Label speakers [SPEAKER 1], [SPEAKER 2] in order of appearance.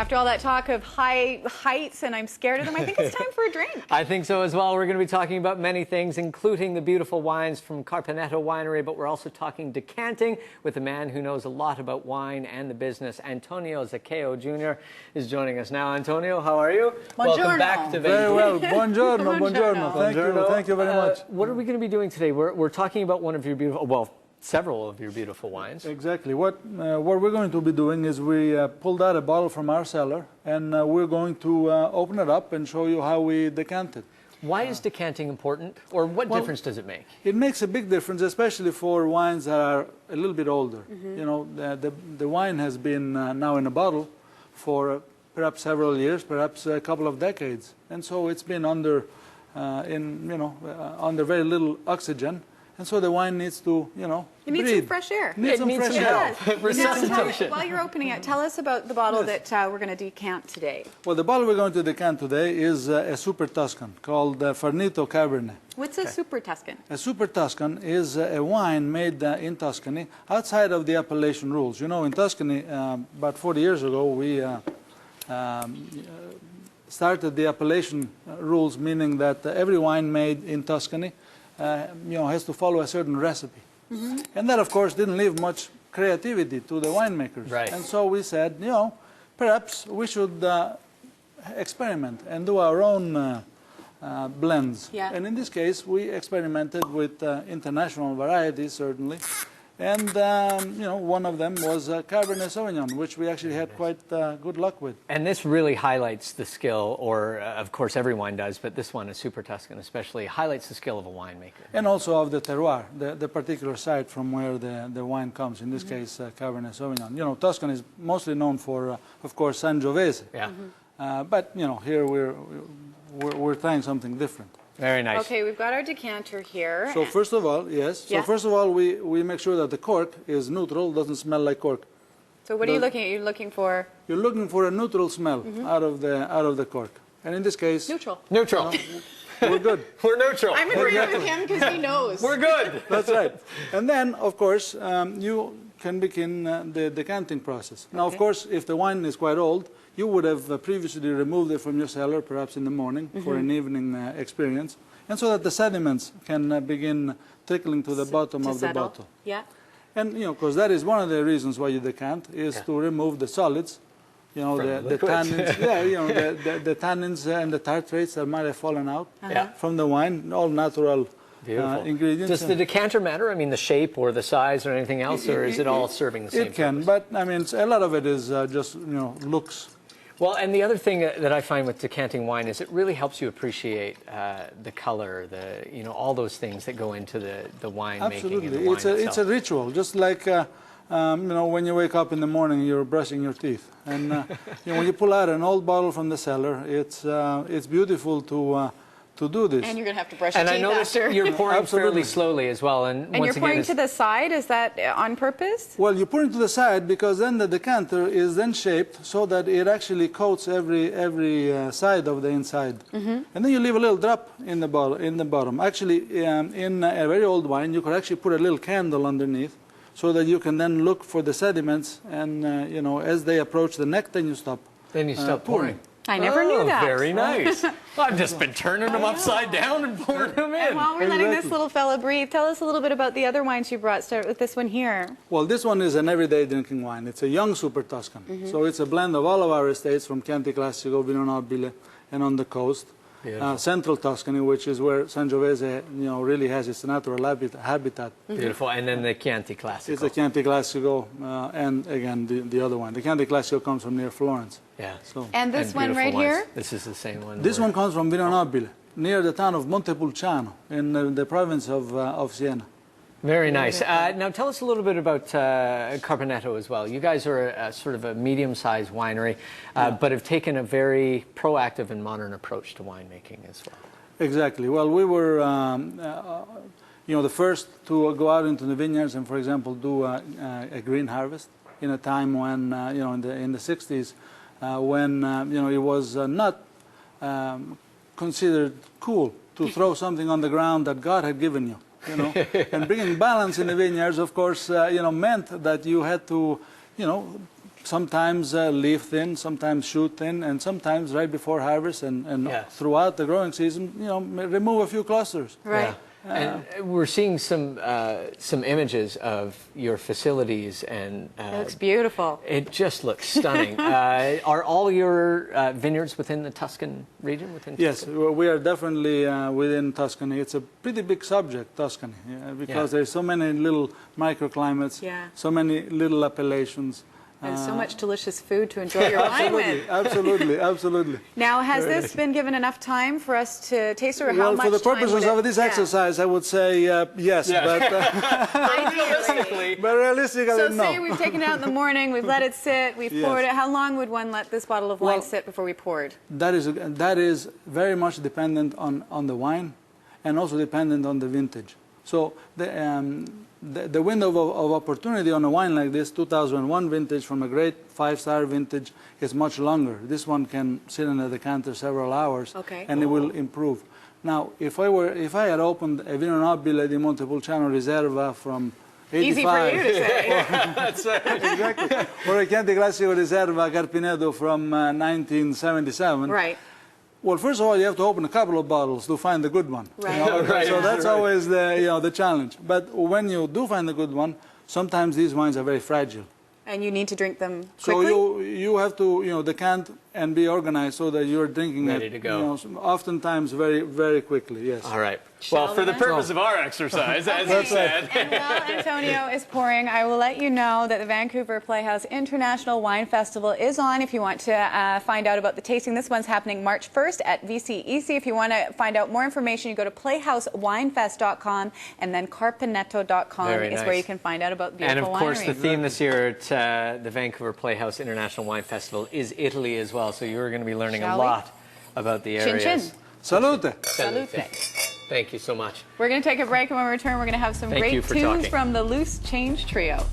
[SPEAKER 1] After all that talk of high heights and I'm scared of them, I think it's time for a drink.
[SPEAKER 2] I think so as well. We're going to be talking about many things, including the beautiful wines from Carpineto Winery, but we're also talking decanting with a man who knows a lot about wine and the business. Antonio Zaccheo Jr. is joining us now. Antonio, how are you?
[SPEAKER 1] Buongiorno.
[SPEAKER 2] Welcome back to
[SPEAKER 3] Very well. Buongiorno, buongiorno. Thank you very much.
[SPEAKER 2] What are we going to be doing today? We're talking about one of your beautiful, well, several of your beautiful wines.
[SPEAKER 3] Exactly. What we're going to be doing is we pulled out a bottle from our cellar, and we're going to open it up and show you how we decant it.
[SPEAKER 2] Why is decanting important, or what difference does it make?
[SPEAKER 3] It makes a big difference, especially for wines that are a little bit older. Mm-hmm. You know, the wine has been now in a bottle for perhaps several years, perhaps a couple of decades, and so it's been under under very little oxygen. And so the wine needs to,
[SPEAKER 1] it needs some fresh air.
[SPEAKER 3] Needs some fresh air.
[SPEAKER 2] Resuscitation.
[SPEAKER 1] While you're opening it, tell us about the bottle that we're going to decant today.
[SPEAKER 3] Well, the bottle we're going to decant today is a Super Tuscan called Farnito Cabernet.
[SPEAKER 1] What's a Super Tuscan? A
[SPEAKER 3] Super Tuscan is a wine made in Tuscany outside of the appellation rules. You know, in Tuscany, about 40 years ago, we started the appellation rules, meaning that every wine made in Tuscany has to follow a certain recipe. Mm-hmm. And that, of course, didn't leave much creativity to the winemakers.
[SPEAKER 2] Right.
[SPEAKER 3] And so we said, perhaps we should experiment and do our own blends.
[SPEAKER 1] Yeah.
[SPEAKER 3] And in this case, we experimented with international varieties, certainly. And, one of them was Cabernet Sauvignon, which we actually had quite good luck with.
[SPEAKER 2] And this really highlights the skill, or of course every wine does, but this one, a Super Tuscan especially, highlights the skill of a winemaker.
[SPEAKER 3] And also of the terroir, the particular site from where the wine comes, in this case Cabernet Sauvignon. You know, Tuscany is mostly known for, of course, Sangiovese.
[SPEAKER 2] Yeah.
[SPEAKER 3] But, here we're trying something different.
[SPEAKER 2] Very nice.
[SPEAKER 1] Okay, we've got our decanter here.
[SPEAKER 3] So first of all, yes.
[SPEAKER 1] Yeah.
[SPEAKER 3] So first of all, we make sure that the cork is neutral, doesn't smell like cork.
[SPEAKER 1] So what are you looking at? You're looking for?
[SPEAKER 3] You're looking for a neutral smell out of the cork. And in this case...
[SPEAKER 1] Neutral.
[SPEAKER 2] Neutral.
[SPEAKER 3] We're good.
[SPEAKER 2] We're neutral.
[SPEAKER 1] I'm agreeing with him because he knows.
[SPEAKER 2] We're good.
[SPEAKER 3] That's right. And then, of course, you can begin the decanting process. Now, of course, if the wine is quite old, you would have previously removed it from your cellar, perhaps in the morning, for an evening experience, and so that the sediments can begin trickling to the bottom of the bottle.
[SPEAKER 1] Yeah.
[SPEAKER 3] And, because that is one of the reasons why you decant, is to remove the solids, the tannins, the tannins and the tartrates that might have fallen out from the wine, all natural ingredients.
[SPEAKER 2] Does the decanter matter? I mean, the shape or the size or anything else, or is it all serving the same
[SPEAKER 3] It can,
[SPEAKER 2] purpose?
[SPEAKER 3] but I mean, a lot of it is just, looks.
[SPEAKER 2] Well, and the other thing that I find with decanting wine is it really helps you appreciate the color, all those things that go into the wine making.
[SPEAKER 3] Absolutely,
[SPEAKER 2] and the wine
[SPEAKER 3] it's a ritual, just like when you wake up in the morning, you're brushing your teeth, and when you pull out an old bottle from the cellar, it's beautiful to do this.
[SPEAKER 1] And you're going to have to brush your
[SPEAKER 2] teeth
[SPEAKER 1] after.
[SPEAKER 2] And I noticed you're pouring fairly slowly as well. And
[SPEAKER 1] you're pouring to the side? Is that on purpose?
[SPEAKER 3] Well, you're pouring to the side because then the decanter is then shaped so that it actually coats every side of the inside. Mm-hmm. And then you leave a little drop in the bottom. Actually, in a very old wine, you could actually put a little candle underneath so that you can then look for the sediments, and as they approach the neck, then you stop.
[SPEAKER 2] Then you stop pouring.
[SPEAKER 1] I never knew that.
[SPEAKER 2] Very nice. I've just been turning them upside down and pouring them in.
[SPEAKER 1] And while we're letting this little fella breathe, tell us a little bit about the other wines you brought. Start with this one here.
[SPEAKER 3] Well, this one is an everyday drinking wine. It's a young Super Tuscan. Mm-hmm. So it's a blend of all of our estates from Chianti Classico, Vino Nobile, and on the coast. Central Tuscany, which is where Sangiovese, really has its natural habitat.
[SPEAKER 2] Beautiful. And then the Chianti Classico.
[SPEAKER 3] It's the Chianti Classico, and again, the other one. The Chianti Classico comes from near Florence.
[SPEAKER 2] Yeah.
[SPEAKER 3] So.
[SPEAKER 1] And this one right here?
[SPEAKER 2] This is the same one.
[SPEAKER 3] This one comes from Vino Nobile, near the town of Montepulciano, in the province of Siena.
[SPEAKER 2] Very nice. Now tell us a little bit about Carpineto as well. You guys are a sort of a medium-sized winery, but have taken a very proactive and modern approach to winemaking as well.
[SPEAKER 3] Exactly. Well, we were, the first to go out into the vineyards and, for example, do a green harvest in a time when, in the 60s, when, it was not considered cool to throw something on the ground that God had given you. And bringing balance in the vineyards, of course, meant that you had to, sometimes leaf thin, sometimes shoot thin, and sometimes right before harvest and throughout the growing season, remove a few clusters.
[SPEAKER 1] Right.
[SPEAKER 2] Yeah. And we're seeing some images of your facilities, and
[SPEAKER 1] It looks beautiful.
[SPEAKER 2] it just looks stunning. Are all your vineyards within the Tuscan region?
[SPEAKER 3] Yes, we are definitely within Tuscany. It's a pretty big subject, Tuscany, because there's so many little microclimates, so many little appellations.
[SPEAKER 1] And so much delicious food to enjoy your wine with.
[SPEAKER 3] Absolutely, absolutely.
[SPEAKER 1] Now, has this been given enough time for us to taste it, or how
[SPEAKER 3] Well,
[SPEAKER 1] much
[SPEAKER 3] for the
[SPEAKER 1] time
[SPEAKER 3] purposes
[SPEAKER 1] would it-
[SPEAKER 3] of this exercise, I would say yes, but
[SPEAKER 1] Ideally.
[SPEAKER 3] realistically,
[SPEAKER 1] So
[SPEAKER 3] no.
[SPEAKER 1] say we've taken it out in the morning, we've let it sit, we've poured it. How long would one let this bottle of wine sit before we poured?
[SPEAKER 3] That is very much dependent on the wine, and also dependent on the vintage. So the window of opportunity on a wine like this, 2001 vintage from a great 5-star vintage, is much longer. This one can sit in a decanter several hours, and it will improve. Now, if I had opened a Vino Nobile di Montepulciano Riserva from 85,
[SPEAKER 1] Easy for you to say.
[SPEAKER 2] That's right.
[SPEAKER 3] exactly, or a Chianti Classico Riserva Carpineto from 1977.
[SPEAKER 1] Right.
[SPEAKER 3] Well, first of all, you have to open a couple of bottles to find the good one.
[SPEAKER 1] Right.
[SPEAKER 2] Right.
[SPEAKER 3] So that's always the challenge. But when you do find the good one, sometimes these wines are very fragile.
[SPEAKER 1] And you need to drink them quickly?
[SPEAKER 3] So you have to decant and be organized so that you're drinking
[SPEAKER 2] Ready
[SPEAKER 3] it,
[SPEAKER 2] to go.
[SPEAKER 3] oftentimes very, very quickly. Yes.
[SPEAKER 2] All right.
[SPEAKER 1] Shall
[SPEAKER 4] Well, for
[SPEAKER 1] we
[SPEAKER 4] the
[SPEAKER 1] then?
[SPEAKER 4] purpose of our exercise, as you said.
[SPEAKER 1] And while Antonio is pouring, I will let you know that the Vancouver Playhouse International Wine Festival is on. If you want to find out about the tasting, this one's happening March 1st at VCEC. If you want to find out more information, you go to playhousewinefest.com, and then carpineto.com
[SPEAKER 2] Very
[SPEAKER 1] is
[SPEAKER 2] nice.
[SPEAKER 1] where you can find out about beautiful
[SPEAKER 2] And of course,
[SPEAKER 1] winery.
[SPEAKER 2] the theme this year at the Vancouver Playhouse International Wine Festival is Italy as well. So you're going to be learning
[SPEAKER 1] Shall
[SPEAKER 2] a
[SPEAKER 1] we?
[SPEAKER 2] lot about the
[SPEAKER 1] Chin
[SPEAKER 2] areas.
[SPEAKER 1] chin.
[SPEAKER 3] Salute.
[SPEAKER 1] Salute.
[SPEAKER 2] Thank you so much.
[SPEAKER 1] We're going to take a break, and when we return, we're going to have some
[SPEAKER 2] Thank you
[SPEAKER 1] great
[SPEAKER 2] for
[SPEAKER 1] tunes
[SPEAKER 2] talking.
[SPEAKER 1] from the Loose Change Trio.